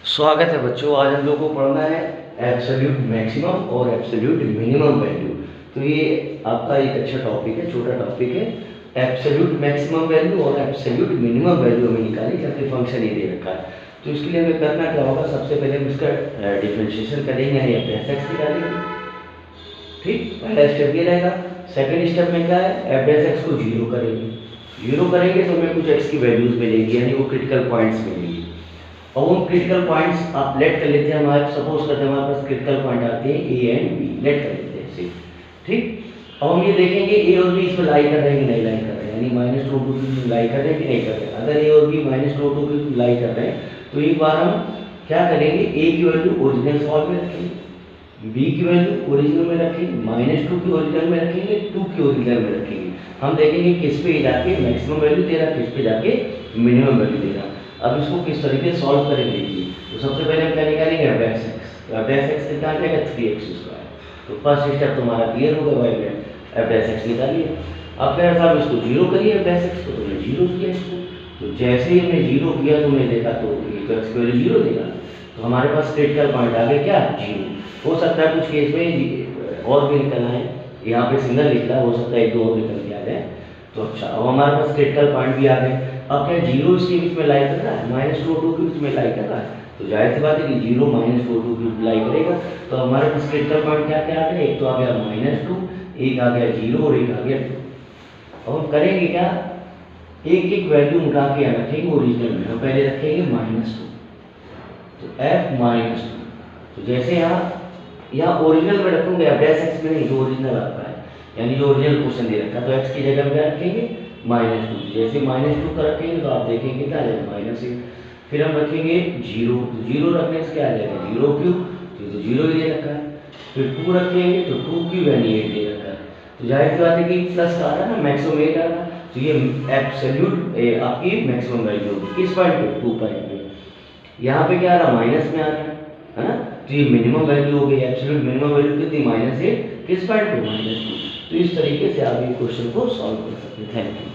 स्वागत है बच्चों। आज हम लोग को पढ़ना है एब्सोल्यूट मैक्सिमम और एब्सोल्यूट मिनिमम वैल्यू। तो ये आपका एक अच्छा टॉपिक है, छोटा टॉपिक है। एब्सोल्यूट मैक्सिमम वैल्यू और एब्सोल्यूट मिनिमम वैल्यू हमें निकाली, जबकि फंक्शन ये दे रखा है। तो इसके लिए हमें करना क्या होगा, सबसे पहले हम इसका डिफरेंशिएशन करेंगे, यानी एफ एक्स निकालेंगे। ठीक, पहला स्टेप ये रहेगा। सेकेंड स्टेप में क्या है, एफ एक्स को जीरो करेंगे। जीरो करेंगे तो हमें कुछ एक्स की वैल्यूज मिलेगी, यानी वो क्रिटिकल पॉइंट्स मिलेंगी। और उन क्रिटिकल पॉइंट्स आप लेट कर लेते हैं। हमारे सपोज करते हैं हमारे पास क्रिटिकल पॉइंट आते हैं ए एंड बी, लेट कर लेते हैं इसे। ठीक, अब हम ये देखेंगे ए और बी इसमें लाई कर रहे हैं कि नहीं लाई कर रहे हैं, यानी -2 की लाई कर रहे हैं कि नहीं कर रहे हैं। अगर ए और बी -2 की लाई कर रहे हैं तो एक बार हम क्या करेंगे, ए की वैल्यू ओरिजिनल सॉल्व में रखेंगे, बी की वैल्यू ओरिजिनल में रखेंगे, -2 की ओरिजिनल में रखेंगे, 2 की ओरिजिनल में रखेंगे। हम देखेंगे किस पे जाके मैक्सिमम वैल्यू दे रहा है, किस पे जाके मिनिमम वैल्यू दे रहा है। अब इसको किस तरीके से सॉल्व करेंगे देखिए। तो सबसे पहले हम क्या निकालेंगे, एफ एक्स। तो एफ एक्स कितना आ जाएगा, 3x²। तो फर्स्ट स्टेप तुम्हारा क्लियर होगा भाई, एफ एक्स निकालिए। अब क्या साहब, इसको जीरो करिए एफ एक्स को। तो हमने जीरो किया इसको। तो जैसे ही हमने जीरो किया तो हमने देखा तो एक्स की वैल्यू जीरो देगा। तो हमारे पास क्रिटिकल पॉइंट आ गया क्या, जीरो। हो सकता है कुछ केस में और भी निकलना है, यहाँ पे सिंगल निकला, हो सकता है एक दो और निकल के आ जाए। तो अच्छा, अब हमारे पास क्रिटिकल पॉइंट भी आ गए। अब क्या जीरो इसके बीच में लाई कर रहा है, -2 और 2 के बीच में लाई कर रहा है। तो जाहिर सी बात है कि जीरो -2 2 की लाई करेगा। तो हमारे पास क्रिटिकल पॉइंट क्या क्या आ गया, एक तो आ गया -2, एक आ गया जीरो और एक आ गया 2। अब हम करेंगे क्या, एक एक वैल्यू उठा के रखेंगे ओरिजिनल में। हम पहले रखेंगे -2, तो f-2। तो जैसे यहाँ ओरिजिनल में रखूंगे, अब x में नहीं, जो ओरिजिनल आपका है, यानी जो ओरिजिनल क्वेश्चन दे रखा है, तो x की जगह में रखेंगे -2। जैसे -2 का रखेंगे तो आप देखेंगे क्या आ जाएगा, -1। फिर हम रखेंगे जीरो, तो जीरो रखने से क्या आ जाएगा, 0³ तो जीरो ही दे रखा है। फिर 2 रखेंगे तो 2 की वैल्यू 8 दे रखा है। तो जाहिर सी बात है कि प्लस आ रहा है ना, मैक्सिमम 8 आ रहा है। तो ये एब्सोल्यूट आपकी मैक्सिमम वैल्यू होगी किस पॉइंट पे, 2 पॉइंट पे। यहाँ पे क्या आ रहा, माइनस में आ रहा है ना। तो ये मिनिमम वैल्यू हो गई, एब्सोल्यूट मिनिमम वैल्यू कितनी, -8 किस पॉइंट पे, -2। तो इस तरीके से आप ये क्वेश्चन को सॉल्व कर सकते हैं। Thank you.